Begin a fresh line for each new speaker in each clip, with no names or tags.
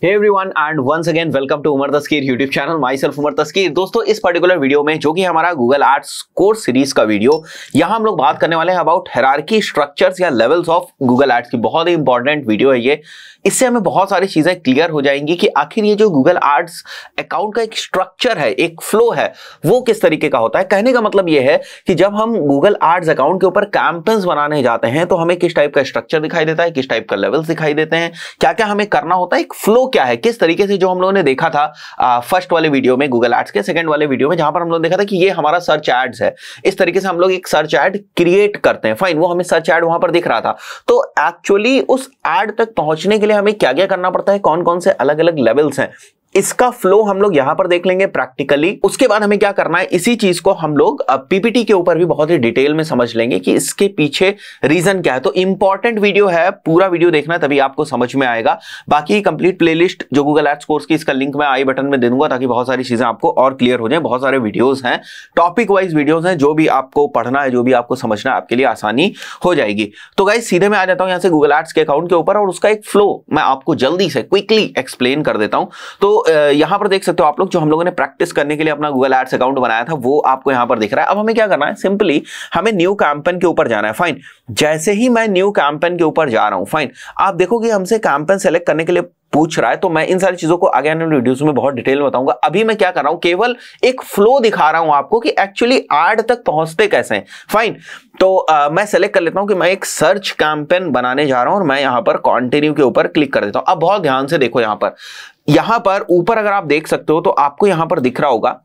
Hey everyone and once again welcome to Umar Taskeer YouTube channel. Myself Umar Taskeer. दोस्तों, इस particular video में जो कि हमारा गूगल एड्स कोर्स सीरीज का वीडियो, यहां हम लोग बात करने वाले हैं अबाउट हायरार्की स्ट्रक्चर्स या लेवल्स ऑफ गूगल एड्स की। बहुत ही इंपॉर्टेंट वीडियो है ये। इससे हमें बहुत सारी चीजें क्लियर हो जाएंगी कि आखिर ये जो गूगल एड्स अकाउंट का एक स्ट्रक्चर है, एक फ्लो है, वो किस तरीके का होता है। कहने का मतलब ये है कि जब हम गूगल एड्स अकाउंट के ऊपर कैंपेन्स बनाने जाते हैं तो हमें किस टाइप का स्ट्रक्चर दिखाई देता है, किस टाइप का लेवल्स दिखाई देते हैं, क्या क्या हमें करना होता है, एक फ्लो क्या है, किस तरीके से जो हम लोगों ने देखा था फर्स्ट वाले वीडियो में गूगल एड्स के, सेकंड वाले वीडियो में जहां पर हम लोगों ने देखा था कि ये हमारा सर्च एड्स है। इस तरीके से हम लोग एक सर्च एड क्रिएट करते हैं। फाइन, वो हमें सर्च एड वहां पर दिख रहा था। तो एक्चुअली उस एड तक पहुंचने के लिए हमें क्या क्या करना पड़ता है, कौन कौन से अलग अलग लेवल्स हैं, इसका फ्लो हम लोग यहां पर देख लेंगे प्रैक्टिकली। उसके बाद हमें क्या करना है, इसी चीज को हम लोग पीपीटी के ऊपर भी बहुत ही डिटेल में समझ लेंगे कि इसके पीछे रीजन क्या है। तो इंपॉर्टेंट वीडियो है, पूरा वीडियो देखना तभी आपको समझ में आएगा। बाकी कंप्लीट प्लेलिस्ट जो गूगल एड्स कोर्स की, इसका लिंक मैं आई बटन में दे दूंगा ताकि बहुत सारी चीजें आपको और क्लियर हो जाए। बहुत सारे वीडियोस हैं, टॉपिक वाइज वीडियोस हैं, जो भी आपको पढ़ना है, जो भी आपको समझना है, आपके लिए आसानी हो जाएगी। तो गाइस सीधे मैं आ जाता हूं यहां से गूगल एड्स के अकाउंट के ऊपर और उसका एक फ्लो मैं आपको जल्दी से क्विकली एक्सप्लेन कर देता हूं। तो यहां पर देख सकते हो आप लोग, जो हम लोगों ने प्रैक्टिस करने के लिए अपना गूगल एड्स अकाउंट बनाया था वो आपको यहां पर दिख रहा है। अब हमें क्या करना है, सिंपली हमें न्यू कैंपेन के ऊपर जाना है। फाइन, जैसे ही मैं न्यू कैंपेन के ऊपर जा रहा हूं, फाइन, आप देखोगे हमसे कैंपेन सेलेक्ट करने के लिए पूछ रहा है। तो मैं इन सारी चीजों को आगे आने वाले वीडियोस में बहुत डिटेल में बताऊंगा। अभी मैं क्या कर रहा हूं, केवल एक फ्लो दिखा रहा हूं आपको कि एक्चुअली एड तक पहुंचते कैसे हैं। फाइन, तो मैं सेलेक्ट कर लेता हूं कि मैं एक सर्च कैंपेन बनाने जा रहा हूं और मैं यहां पर कंटिन्यू के ऊपर क्लिक कर देता हूं। अब बहुत ध्यान से देखो, यहां पर ऊपर अगर आप देख सकते हो तो आपको यहां पर दिख रहा होगा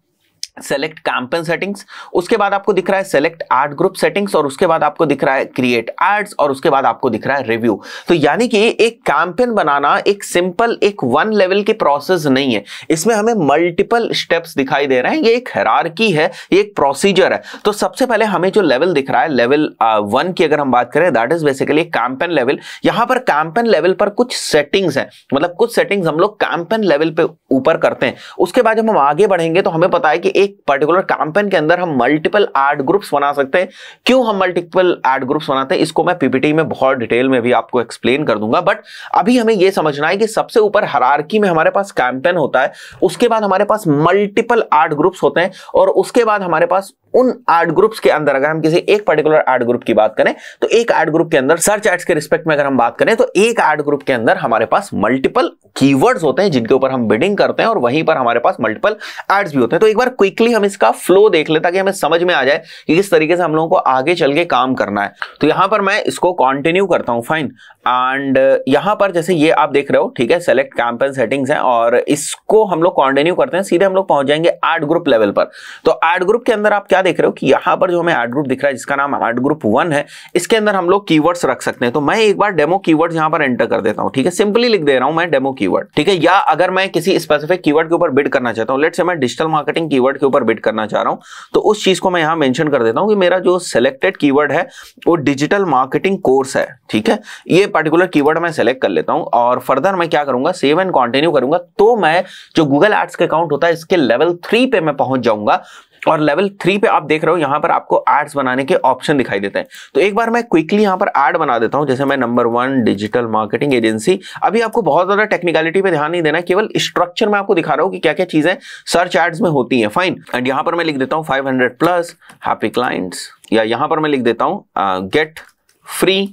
सेलेक्ट कैंपेन सेटिंग्स, उसके बाद आपको दिख रहा है सेलेक्ट एड ग्रुप सेटिंग्स, और उसके बाद आपको दिख रहा है क्रिएट एड्स, और उसके बाद आपको दिख रहा है रिव्यू। तो यानी कि एक कैंपेन बनाना एक सिंपल एक वन लेवल की प्रोसेस नहीं है, इसमें हमें मल्टीपल स्टेप्स दिखाई दे रहे हैं। ये एक हायरार्की है, ये एक प्रोसीजर है। तो सबसे पहले हमें जो लेवल दिख रहा है, लेवल 1 की अगर हम बात करें, that is basically campaign level. यहां पर कैंपेन लेवल पर कुछ सेटिंग्स हैं, मतलब कुछ सेटिंग्स हम लोग कैंपेन लेवल पे ऊपर करते हैं। उसके बाद जब हम आगे बढ़ेंगे तो हमें पता है कि एक पर्टिकुलर कैंपेन के अंदर हम मल्टीपल एड ग्रुप्स बना सकते हैं। क्यों हम मल्टीपल एड ग्रुप्स बनाते हैं, इसको मैं पीपीटी में बहुत डिटेल में भी आपको एक्सप्लेन कर दूंगा। बट अभी हमें यह समझना है कि सबसे ऊपर हायरार्की में हमारे पास कैंपेन होता है, उसके बाद हमारे पास मल्टीपल एड ग्रुप्स होते हैं, और उसके बाद हमारे पास उन एड ग्रुप्स के अंदर, अगर हम किसी एक पर्टिकुलर एड ग्रुप की बात करें तो एक एड ग्रुप के अंदर, सर्च एड्स के रिस्पेक्ट में अगर हम बात करें तो एक एड ग्रुप के अंदर हमारे पास मल्टीपल कीवर्ड्स होते हैं जिनके ऊपर हम बिडिंग करते हैं, और वहीं पर हमारे पास मल्टीपल एड्स भी होते हैं। तो एक बार क्विकली हम इसका फ्लो देख लें ताकि हमें समझ में आ जाए कि किस तरीके से हम लोगों को आगे चल के काम करना है। तो यहां पर मैं इसको कंटिन्यू करता हूं। फाइन, एंड यहां पर जैसे ये आप देख रहे हो, ठीक है, सेलेक्ट कैंपेन सेटिंग्स है, और इसको हम लोग कंटिन्यू करते हैं, सीधे हम लोग पहुंच जाएंगे एड ग्रुप लेवल पर। तो एड ग्रुप के अंदर आप क्या देख रहे हो कि यहां पर जो हमें एड ग्रुप दिख रहा है जिसका नाम एड ग्रुप 1 है, इसके अंदर हम लोग कीवर्ड्स रख सकते हैं। तो मैं एक बार डेमो कीवर्ड्स यहां पर एंटर कर देता हूं, ठीक है, सिंपली लिख दे रहा हूं मैं डेमो कीवर्ड, ठीक है। या अगर मैं किसी स्पेसिफिक कीवर्ड के ऊपर बिड करना चाहता हूं, लेट्स से मैं डिजिटल मार्केटिंग कीवर्ड के ऊपर बिड करना चाह रहा हूं, तो उस चीज को मैं यहां मेंशन कर देता हूं कि मेरा जो सिलेक्टेड कीवर्ड है वो डिजिटल मार्केटिंग कोर्स है, ठीक है। ये पर्टिकुलर कीवर्ड मैं सेलेक्ट कर लेता हूं और फर्दर मैं क्या करूंगा, सेव एंड कंटिन्यू करूंगा। तो मैं जो गूगल एड्स का अकाउंट होता है इसके लेवल 3 पे मैं पहुंच जाऊंगा, और लेवल 3 पे आप देख रहे हो यहां पर आपको एड्स बनाने के ऑप्शन दिखाई देते हैं। तो एक बार मैं क्विकली यहां पर ऐड बना देता हूं, जैसे मैं नंबर 1 डिजिटल मार्केटिंग एजेंसी। अभी आपको बहुत ज्यादा टेक्निकलिटी पे ध्यान नहीं देना, केवल स्ट्रक्चर में आपको दिखा रहा हूं कि क्या क्या चीजें सर्च एड्स में होती हैं। फाइन, एंड यहां पर मैं लिख देता हूं 500 प्लस हैप्पी क्लाइंट्स, या यहां पर मैं लिख देता हूं गेट फ्री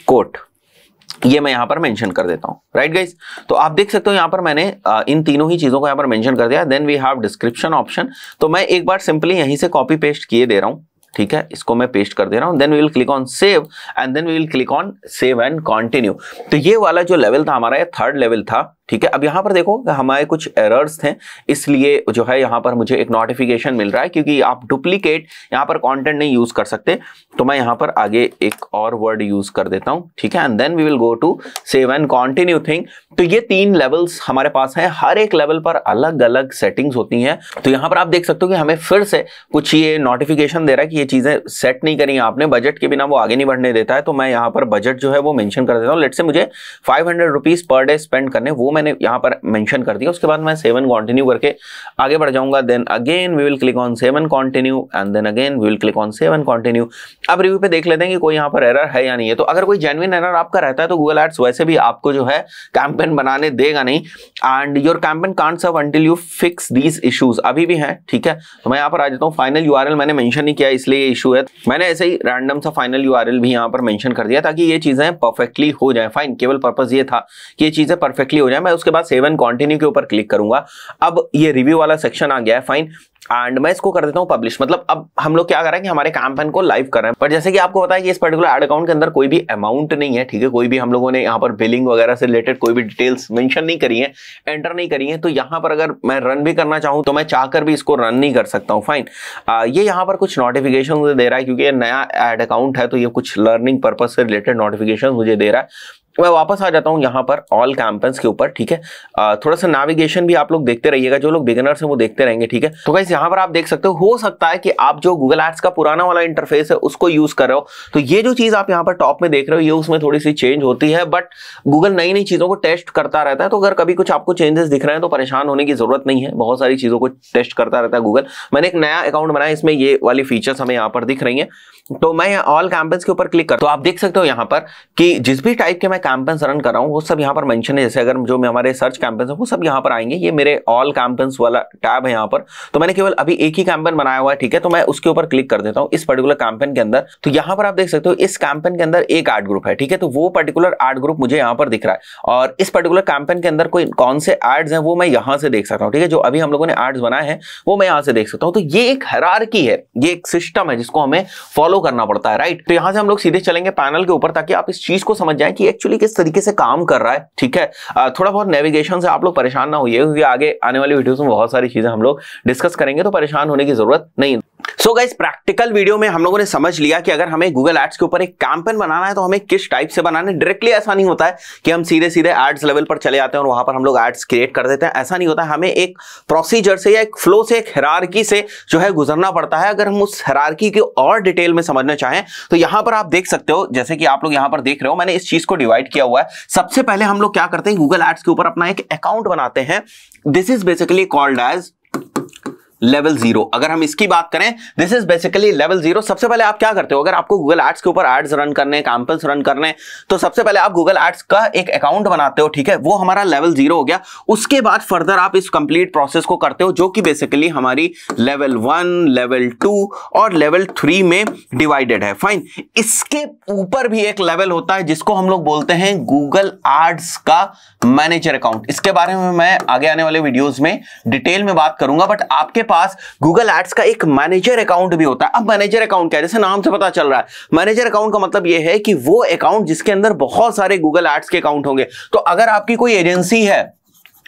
कोट, ये मैं यहां पर मेंशन कर देता हूं। राइट गाइस, तो आप देख सकते हो यहां पर मैंने इन तीनों ही चीजों को यहां पर मेंशन कर दिया। Then we have description option, तो मैं एक बार सिंपली यहीं से कॉपी पेस्ट किए दे रहा हूं, ठीक है, इसको मैं पेस्ट कर दे रहा हूं। Then we will click on save and then we will click on save and continue. तो ये वाला जो लेवल था हमारा, ये थर्ड लेवल था, ठीक है। अब यहां पर देखो हमारे कुछ एरर्स थे, इसलिए जो है यहां पर मुझे एक नोटिफिकेशन मिल रहा है, क्योंकि आप डुप्लीकेट यहां पर कंटेंट नहीं यूज कर सकते। तो मैं यहां पर आगे एक और वर्ड यूज कर देता हूं, ठीक है, and then we will go to save and continue thing. तो ये 3 लेवल्स हमारे पास हैं, हर एक लेवल पर अलग अलग सेटिंग्स होती हैं। तो यहां पर आप देख सकते हो कि हमें फिर से कुछ ये नोटिफिकेशन दे रहा है कि ये चीजें सेट नहीं करी आपने, बजट के बिना वो आगे नहीं बढ़ने देता है। तो मैं यहां पर बजट जो है वो मेंशन कर देता हूं। लेट्स से मुझे 500 रुपीज पर डे स्पेंड करने, वो मैंने यहाँ पर मेंशन कर दिया। उसके बाद मैं सेव एंड कंटिन्यू करके आगे बढ़ जाऊंगा। Then again we will click on save and continue and then again we will click on save and continue. अब रिव्यू पे देख लेते हैं कि कोई यहाँ पर एरर है या नहीं है। तो अगर कोई जेन्युइन एरर आपका रहता है तो गूगल एड्स वैसे भी आपको जो है कैंपेन बनाने देगा नहीं, and your campaign can't serve until you fix these issues. अभी भी है, ठीक है। तो मैं यहाँ पर आ जाता हूँ। फाइनल यूआरएल मैंने मेंशन नहीं किया इसलिए ये इशू है। मैंने ऐसे ही रैंडम सा फाइनल यूआरएल भी यहाँ पर मेंशन कर दिया ताकि ये चीजें परफेक्टली हो जाए। फाइन, केवल पर्पस ये था कि ये चीजें परफेक्टली हो जाए। मैं उसके बाद सेव एंड कंटिन्यू के ऊपर क्लिक करूंगा। अब ये रिव्यू वाला सेक्शन आ गया है। फाइन, एंड मैं इसको कर देता हूं पब्लिश। मतलब अब हम लोग क्या कर रहे हैं कि हमारे कैंपेन को लाइव कर रहे हैं। पर जैसे कि आपको पता है कि इस पर्टिकुलर एड अकाउंट के अंदर कोई भी अमाउंट नहीं है, ठीक है। कोई भी हम लोगों ने यहाँ पर बिलिंग वगैरह से रिलेटेड कोई भी डिटेल्स मेंशन नहीं करी है, एंटर नहीं करी है। तो यहाँ पर अगर मैं रन भी करना चाहूँ तो मैं चाहकर भी इसको रन नहीं कर सकता हूँ। फाइन, ये यहाँ पर कुछ नोटिफिकेशन मुझे दे रहा है क्योंकि ये नया एड अकाउंट है, तो ये कुछ लर्निंग पर्पज से रिलेटेड नोटिफिकेशन मुझे दे रहा है। मैं वापस आ जाता हूं यहाँ पर ऑल कैंपेन्स के ऊपर, ठीक है। थोड़ा सा नेविगेशन भी आप लोग देखते रहिएगा, जो लोग बिगिनर्स हैं वो देखते रहेंगे, ठीक है। तो गाइस यहाँ पर आप देख सकते हो सकता है कि आप जो गूगल एड्स का पुराना वाला इंटरफेस है उसको यूज कर रहे हो, तो ये जो चीज आप यहाँ पर टॉप में देख रहे हो ये उसमें थोड़ी सी चेंज होती है। बट गूगल नई नई चीजों को टेस्ट करता रहता है, तो अगर कभी कुछ आपको चेंजेस दिख रहे हैं तो परेशान होने की जरूरत नहीं है। बहुत सारी चीजों को टेस्ट करता रहता है गूगल। मैंने एक नया अकाउंट बनाया, इसमें ये वाली फीचर्स हमें यहाँ पर दिख रही है। तो मैं ऑल कैंपेन्स के ऊपर क्लिक कर, तो आप देख सकते हो यहाँ पर कि जिस भी टाइप के मैं कैंपेन्स रन कर रहा हूँ वो सब यहाँ पर मेंशन है। जैसे अगर जो हमारे सर्च कैंपेन्स है वो सब यहाँ पर आएंगे। ये मेरे ऑल कैंपेन्स वाला टैब है यहाँ पर। तो मैंने केवल अभी एक ही कैंपेन बनाया हुआ है, ठीक है। तो मैं उसके ऊपर क्लिक कर देता हूँ इस पर्टिकुलर कैंपेन के अंदर। तो यहाँ पर आप देख सकते हो इस कैंपेन के अंदर एक एड ग्रुप है, ठीक है। तो वो पर्टिकुलर एड ग्रुप मुझे यहाँ पर दिख रहा है, और इस पर्टिकुलर कैंपेन के अंदर कोई कौन से एड्स हैं वो मैं यहाँ से देख सकता हूँ, ठीक है। जो अभी हम लोगों ने एड्स बनाए हैं वो मैं यहाँ से देख सकता हूँ। तो ये एक हायरार्की है, ये एक सिस्टम है जिसको हमें फॉलो करना पड़ता है, राइट। तो यहां से हम लोग सीधे चलेंगे पैनल के ऊपर ताकि आप इस चीज को समझ जाएं कि एक्चुअली किस तरीके से काम कर रहा है, ठीक है। थोड़ा बहुत नेविगेशन से आप लोग परेशान ना होइए, क्योंकि आगे आने वाली वीडियोस में बहुत सारी चीजें हम लोग डिस्कस करेंगे, तो परेशान होने की जरूरत नहीं। सो गाइस, प्रैक्टिकल वीडियो में हम लोगों ने समझ लिया कि अगर हमें गूगल एड्स के ऊपर एक कैंपेन बनाना है तो हमें किस टाइप से बनाना है। डायरेक्टली ऐसा नहीं होता है कि हम सीधे सीधे एड्स लेवल पर चले जाते हैं और वहां पर हम लोग एड्स क्रिएट कर देते हैं। ऐसा नहीं होता है। हमें एक प्रोसीजर से या एक फ्लो से, एक हायरार्की से जो है गुजरना पड़ता है। अगर हम उस हायरार्की को और डिटेल में समझना चाहें तो यहां पर आप देख सकते हो, जैसे कि आप लोग यहां पर देख रहे हो, मैंने इस चीज को डिवाइड किया हुआ है। सबसे पहले हम लोग क्या करते हैं, गूगल एड्स के ऊपर अपना एक अकाउंट बनाते हैं। This is basically called as level 0। अगर हम इसकी बात करें, दिस इज बेसिकली लेवल 0। सबसे पहले आप क्या करते हो, अगर आपको गूगल एड्स के ऊपर एड्स रन करने, कैंपेन्स रन करने, तो सबसे पहले आप गूगल एड्स का एक अकाउंट बनाते हो, ठीक है। वो हमारा लेवल 0 हो गया। उसके बाद फर्दर आप इस कंप्लीट प्रोसेस को करते हो, जो कि बेसिकली हमारी लेवल 1, लेवल 2 और लेवल 3 में डिवाइडेड है। फाइन, इसके ऊपर भी एक लेवल होता है जिसको हम लोग बोलते हैं गूगल एड्स का मैनेजर अकाउंट। इसके बारे में मैं आगे आने वाले वीडियोस में डिटेल में बात करूंगा, बट आपके पास गूगल एड्स का एक मैनेजर अकाउंट भी होता है। अब मैनेजर अकाउंट क्या है, जैसे नाम से पता चल रहा है, मैनेजर अकाउंट का मतलब यह है कि वो अकाउंट जिसके अंदर बहुत सारे गूगल एड्स के अकाउंट होंगे। तो अगर आपकी कोई एजेंसी है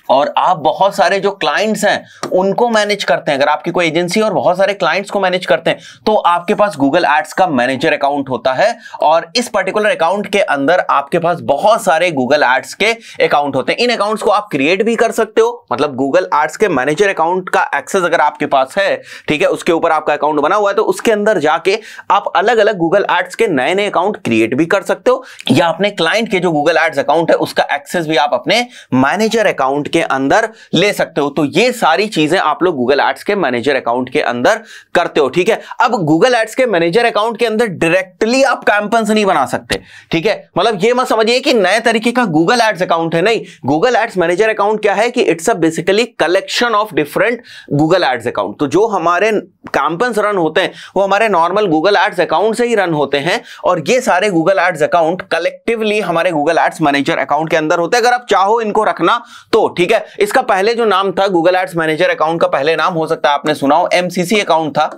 और आप बहुत सारे जो क्लाइंट्स हैं उनको मैनेज करते हैं, अगर आपकी कोई एजेंसी और बहुत सारे क्लाइंट्स को मैनेज करते हैं, तो आपके पास गूगल एड्स का मैनेजर अकाउंट होता है। और इस पर्टिकुलर अकाउंट के अंदर आपके पास बहुत सारे गूगल एड्स के अकाउंट होते हैं। इन अकाउंट्स को आप क्रिएट भी कर सकते हो, मतलब गूगल एड्स के मैनेजर अकाउंट का एक्सेस अगर आपके पास है, ठीक है, उसके ऊपर आपका अकाउंट बना हुआ है, तो उसके अंदर जाके आप अलग अलग गूगल एड्स के नए नए अकाउंट क्रिएट भी कर सकते हो, या अपने क्लाइंट के जो गूगल एड्स अकाउंट है उसका एक्सेस भी आप अपने मैनेजर अकाउंट के अंदर ले सकते हो। तो ये सारी चीजें आप लोग गूगल एड्स के मैनेजर अकाउंट के अंदर करते हो, ठीक है। अब गूगल एड्स के मैनेजर अकाउंट के अंदर डायरेक्टली आप कैंपेन्स नहीं बना सकते, ठीक है। मतलब ये मत समझिए कि नए तरीके का गूगल एड्स अकाउंट है, नहीं। गूगल एड्स मैनेजर अकाउंट क्या है कि it's a basically collection of different Google ads account. तो जो हमारे कैंपेन्स रन होते हैं वो हमारे नॉर्मल गूगल एड्स अकाउंट से ही रन होते हैं, और ये सारे गूगल एड्स अकाउंट कलेक्टिवली हमारे गूगल एड्स मैनेजर अकाउंट के अंदर होते हैं। अगर आप चाहो इनको रखना तो, ठीक है। इसका पहले जो नाम था गूगल एड्स मैनेजर अकाउंट का पहले नाम हो सकता है आपने सुना हो, MCC अकाउंट था,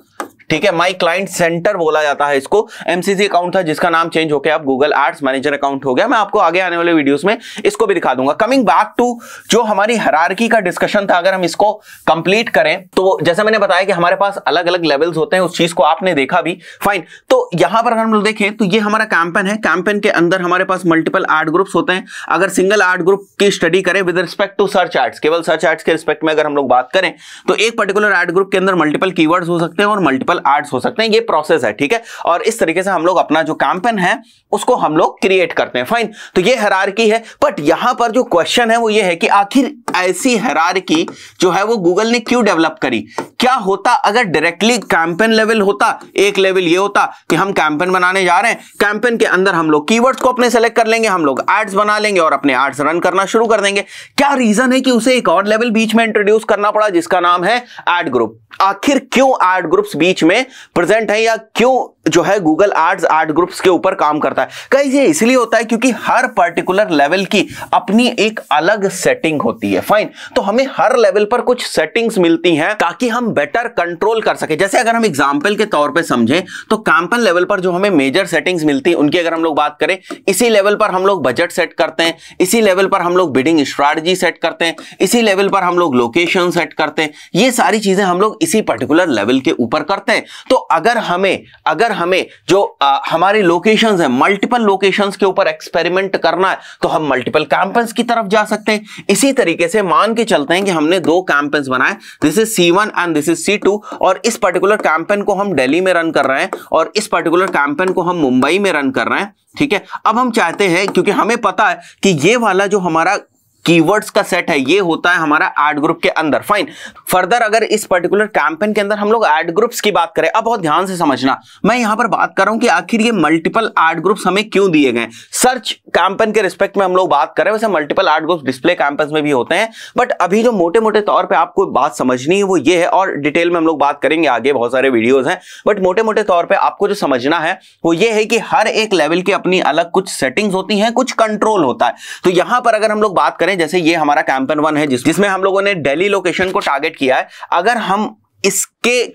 ठीक है। माई क्लाइंट सेंटर बोला जाता है इसको। MCC अकाउंट था जिसका नाम चेंज होकर अब गूगल एड्स मैनेजर अकाउंट हो गया। मैं आपको आगे आने वाले वीडियोस में इसको भी दिखा दूंगा। कमिंग बैक टू जो हमारी हायरार्की का डिस्कशन था, अगर हम इसको कंप्लीट करें तो जैसे मैंने बताया कि हमारे पास अलग अलग लेवल्स होते हैं, उस चीज को आपने देखा भी, फाइन। तो यहां पर अगर हम लोग देखें तो ये हमारा कैंपेन है। कैंपेन के अंदर हमारे पास मल्टीपल एड ग्रुप्स होते हैं। अगर सिंगल एड ग्रुप की स्टडी करें with respect to search ads, केवल सर्च एड्स के रिस्पेक्ट में अगर हम लोग बात करें, तो एक पर्टिकुलर एड ग्रुप के अंदर मल्टीपल कीवर्ड्स हो सकते हैं और मल्टीपल एड्स हो सकते हैं, ये प्रोसेस है, ठीक है। और इस तरीके से हम लोग अपना जो कैंपेन है उसको हम लोग क्रिएट करते हैं, फाइन। तो ये हायरार्की है, बट यहां पर जो क्वेश्चन है वो ये है कि आखिर ऐसी हायरार्की जो है वो गूगल ने क्यों डेवलप करी। क्या होता अगर डायरेक्टली कैंपेन लेवल होता, एक लेवल ये होता कि हम कैंपेन बनाने जा रहे हैं, कैंपेन के अंदर हम लोग कीवर्ड्स को अपने सेलेक्ट कर लेंगे, हम लोग एड्स बना लेंगे और अपने एड्स रन करना शुरू कर देंगे। क्या रीजन है कि उसे एक और लेवल बीच में इंट्रोड्यूस करना पड़ा जिसका नाम है एड ग्रुप। आखिर क्यों एड ग्रुप्स बीच में प्रेजेंट है, या क्यों जो है गूगल एड्स एड ग्रुप्स के ऊपर काम करता है। कई ये इसलिए होता है क्योंकि हर पर्टिकुलर लेवल की अपनी एक अलग सेटिंग होती है, फाइन। तो हमें हर लेवल पर कुछ सेटिंग्स मिलती हैं ताकि हम बेटर कंट्रोल कर सके। जैसे अगर हम एग्जांपल के तौर पे समझें तो कैंपेन लेवल पर जो हमें मेजर सेटिंग्स मिलती हैं उनकी अगर हम लोग बात करें, इसी लेवल पर हम लोग बजट सेट करते हैं, इसी लेवल पर हम लोग बिडिंग स्ट्रैटेजी सेट करते हैं, इसी लेवल पर हम लोग लोकेशन सेट करते हैं। ये सारी चीजें हम लोग इसी पर्टिकुलर लेवल के ऊपर करते हैं। तो अगर हमें जो हमारी लोकेशंस है, मल्टीपल लोकेशंस के ऊपर एक्सपेरिमेंट करना है तो हम मल्टीपल कैंपेन्स की तरफ जा सकते हैं। इसी तरीके से मान के चलते हैं कि हमने दो कैंपेन्स बनाए, this is C1 and this is C2, और इस पर्टिकुलर कैंपेन को हम दिल्ली में रन कर रहे हैं और इस पर्टिकुलर कैंपेन को हम मुंबई में रन कर रहे हैं, ठीक है। अब हम चाहते हैं, क्योंकि हमें पता है कि ये वाला जो हमारा कीवर्ड्स का सेट है ये होता है हमारा एड ग्रुप के अंदर, फाइन। फर्दर अगर इस पर्टिकुलर कैंपेन के अंदर हम लोग एड ग्रुप्स की बात करें, अब बहुत ध्यान से समझना, मैं यहां पर बात कर रहा हूं कि आखिर ये मल्टीपल एड ग्रुप्स हमें क्यों दिए गए। सर्च कैंपेन के रिस्पेक्ट में हम लोग बात करें, वैसे multiple ad groups display campaigns में भी होते हैं, बट अभी जो मोटे मोटे तौर पर आपको बात समझनी है वो ये है, और डिटेल में हम लोग बात करेंगे आगे, बहुत सारे वीडियोज हैं, बट मोटे मोटे तौर पर आपको जो समझना है वो ये है कि हर एक लेवल की अपनी अलग कुछ सेटिंग्स होती हैं, कुछ कंट्रोल होता है। तो यहां पर अगर हम लोग बात करें, जैसे ये हमारा कैंपेन 1 है जिसमें हम लोगों ने दिल्ली लोकेशन को टारगेट किया है। अगर हम इसके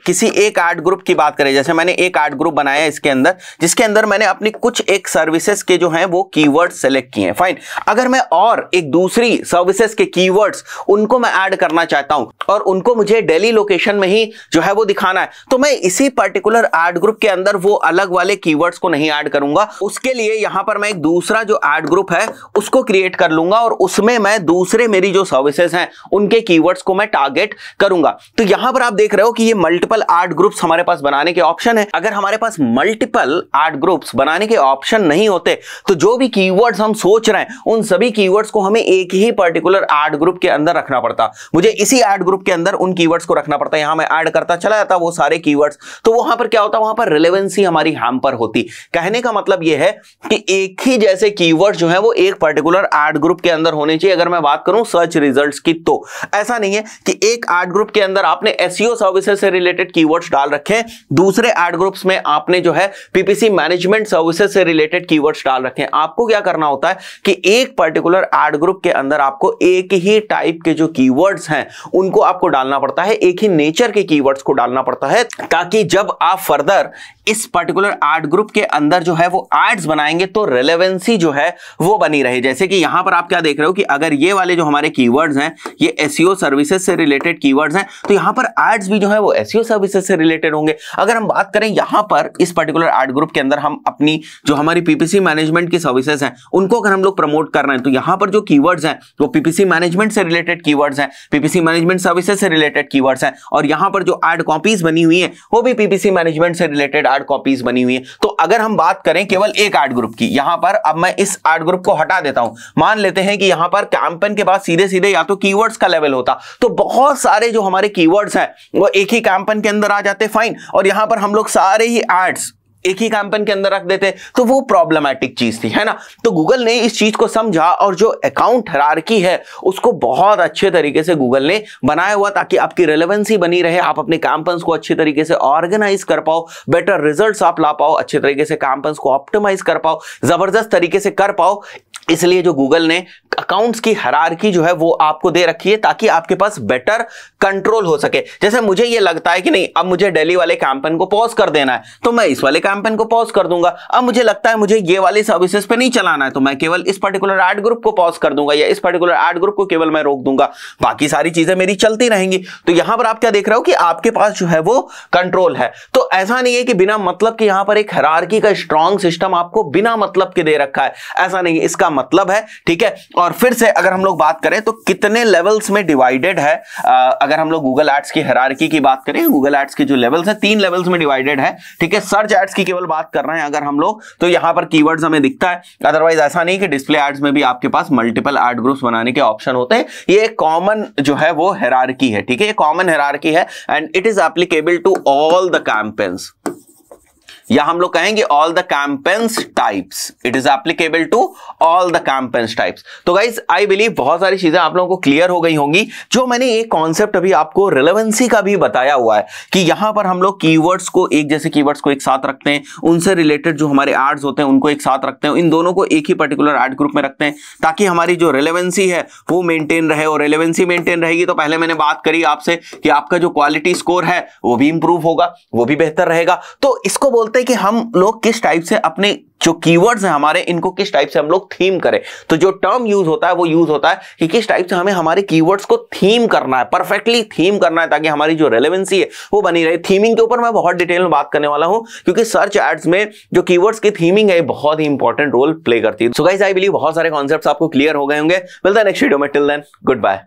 किसी एक एड ग्रुप की बात करें, जैसे मैंने एक एड ग्रुप बनाया है इसके अंदर, जिसके अंदर मैंने अपनी कुछ एक सर्विसेज के जो हैं वो कीवर्ड सेलेक्ट किए हैं, फाइन। अगर मैं और एक दूसरी सर्विसेज के कीवर्ड्स उनको मैं ऐड करना चाहता हूं और उनको मुझे दिल्ली लोकेशन में ही जो है वो दिखाना है, तो मैं इसी पर्टिकुलर एड ग्रुप के अंदर वो अलग वाले कीवर्ड्स को नहीं ऐड करूंगा। उसके लिए यहां पर मैं एक दूसरा जो एड ग्रुप है उसको क्रिएट कर लूंगा और उसमें मैं दूसरे मेरी जो सर्विसेज हैं उनके कीवर्ड्स को मैं टारगेट करूंगा। तो यहां पर आप देख रहे हो कि ये मल्टीपल एड ग्रुप्स हमारे पास बनाने के ऑप्शन है। अगर हमारे पास मल्टीपल एड ग्रुप्स बनाने के ऑप्शन नहीं होते तो जो भी कीवर्ड्स हम सोच रहे हैं उन सभी कीवर्ड्स को हमें एक ही पर्टिकुलर एड ग्रुप के अंदर रखना पड़ता। मुझे इसी एड ग्रुप के अंदर उन कीवर्ड्स को रखना पड़ता। यहां मैं ऐड करता चला जाता वो सारे कीवर्ड्स, तो वहां पर क्या होता, वहां पर रिलेवेंसी हमारी हैम्पर होती। कहने का मतलब यह है कि एक ही जैसे कीवर्ड्स जो है वो एक पर्टिकुलर एड ग्रुप के अंदर होने चाहिए। अगर मैं बात करूं सर्च रिजल्ट्स की, तो ऐसा नहीं है कि एक एड ग्रुप के अंदर आपने एसईओ सर्विसेज से रिलेटेड कीवर्ड्स डाल रखे, दूसरे एड ग्रुप्स में आपने जो है पीपीसी मैनेजमेंट सर्विसेज से रिलेटेड कीवर्ड्स डाल रखे हैं। आपको क्या करना होता है कि एक पर्टिकुलर एड ग्रुप के अंदर आपको एक ही टाइप के जो कीवर्ड्स हैं उनको आपको डालना पड़ता है, एक ही नेचर के कीवर्ड्स को डालना पड़ता है, ताकि जब आप फर्दर इस पर्टिकुलर एड ग्रुप के अंदर जो है वो एड्स बनाएंगे तो रिलेवेंसी जो है वो बनी रहे। जैसे कि यहां पर आप क्या देख रहे हो कि अगर ये वाले जो हमारे कीवर्ड्स हैं ये एसईओ सर्विसेज से रिलेटेड कीवर्ड्स हैं, तो यहां पर एड्स भी जो है वो एसईओ सर्विसेज से रिलेटेड होंगे। अगर हम बात करें यहां पर इस पर्टिकुलर एड ग्रुप के अंदर हम अपनी जो हमारी पीपीसी मैनेजमेंट की सर्विसेज हैं उनको अगर हम लोग प्रमोट कर रहे हैं, तो यहां पर जो कीवर्ड्स हैं वो पीपीसी मैनेजमेंट से रिलेटेड कीवर्ड्स हैं, पीपीसी मैनेजमेंट सर्विसेज से रिलेटेड कीवर्ड्स हैं, और यहां पर जो एड कॉपीज बनी हुई है वो भी पीपीसी मैनेजमेंट से रिलेटेड एड कॉपीज बनी हुई है। तो अगर हम बात करें केवल एक एड ग्रुप की, यहां पर अब मैं इस एड ग्रुप को हटा देता हूं, मान लेते हैं कि यहां पर कैंपेन के बाद सीधे सीधे या तो कीवर्ड्स का लेवल होता, तो बहुत सारे जो हमारे कीवर्ड्स हैं वो एक ही कैंपेन के अंदर आ जाते, फाइन, और यहां पर हम लोग सारे ही एड्स एक ही कैंपेन के अंदर रख देते, तो वो प्रॉब्लमैटिक चीज थी, है ना। तो गूगल ने इस चीज को समझा और जो अकाउंट हायरार्की है उसको बहुत अच्छे तरीके से गूगल ने बनाया हुआ ताकि आपकी रेलेवेंसी बनी रहे, आप अपने कैंपेन्स को अच्छे तरीके से ऑर्गेनाइज कर पाओ, बेटर रिजल्ट्स आप ला पाओ, अच्छे तरीके से कैंपेन्स को ऑप्टिमाइज कर पाओ, जबरदस्त तरीके से कर पाओ। इसलिए जो गूगल ने अकाउंट्स की हायरार्की जो है वो आपको दे रखी है ताकि आपके पास बेटर कंट्रोल हो सके। जैसे मुझे ये लगता है कि नहीं, अब मुझे दिल्ली वाले कैंपेन को पॉज कर देना है तो मैं इस वाले कैंपेन को पॉज कर दूंगा। अब मुझे लगता है मुझे ये वाली सर्विसेज पे नहीं चलाना है तो मैं केवल इस पर्टिकुलर एड ग्रुप को पॉज कर दूंगा या इस पर्टिकुलर एड ग्रुप को केवल मैं रोक दूंगा, बाकी सारी चीजें मेरी चलती रहेंगी। तो यहां पर आप क्या देख रहे हो कि आपके पास जो है वो कंट्रोल है। तो ऐसा नहीं है कि बिना मतलब के यहां पर एक हायरार्की का स्ट्रॉन्ग सिस्टम आपको बिना मतलब के दे रखा है, ऐसा नहीं है, इसका मतलब है, ठीक है। और फिर से अगर हम लोग बात करें तो कितने लेवल्स में डिवाइडेड है, अगर हम लोग गूगल एड्स की हायरार्की की बात करें, गूगल एड्स के जो लेवल्स है 3 लेवल्स में डिवाइडेड है, ठीक है। सर्च एड्स की केवल बात कर रहे हैं अगर हम लोग, तो यहां पर कीवर्ड्स हमें दिखता है, अदरवाइज ऐसा नहीं कि डिस्प्ले एड्स में भी आपके पास मल्टीपल एड ग्रुप्स बनाने के ऑप्शन होते हैं। ये एक कॉमन जो है वो हायरार्की है, ठीक है, ये कॉमन हायरार्की है and it is applicable to all the campaigns, या हम लोग कहेंगे all the campaigns types, it is applicable to all the campaigns types. तो गाइस आई बिलीव बहुत सारी चीजें आप लोगों को क्लियर हो गई होंगी। जो मैंने एक कॉन्सेप्ट अभी आपको रिलेवेंसी का भी बताया हुआ है कि यहां पर हम लोग कीवर्ड्स को एक जैसे कीवर्ड्स को एक साथ रखते हैं, उनसे रिलेटेड जो हमारे एड्स होते हैं उनको एक साथ रखते हैं, इन दोनों को एक ही पर्टिकुलर एड ग्रुप में रखते हैं ताकि हमारी जो रिलेवेंसी है वो मेंटेन रहे। और रिलेवेंसी मेंटेन रहेगी तो पहले मैंने बात करी आपसे कि आपका जो क्वालिटी स्कोर है वो भी इंप्रूव होगा, वो भी बेहतर रहेगा। तो इसको बोलते हैं कि हम लोग किस टाइप से अपने जो कीवर्ड्स हैं हमारे, इनको किस टाइप से हम लोग थीम करें। तो जो टर्म यूज होता है वो यूज होता है कि किस टाइप से हमें हमारे कीवर्ड्स को थीम करना है, परफेक्टली थीम करना है ताकि हमारी जो रेलेवेंसी है वो बनी रहे। थीमिंग के ऊपर मैं बहुत डिटेल में बात करने वाला हूं क्योंकि सर्च एड्स में जो कीवर्ड्स की थीमिंग है बहुत ही इंपॉर्टेंट रोल प्ले करती है। सो गाइस आई बिलीव बहुत सारे कॉन्सेप्ट्स आपको क्लियर हो गए होंगे। मिलता है नेक्स्ट वीडियो में, टिल देन गुड बाय।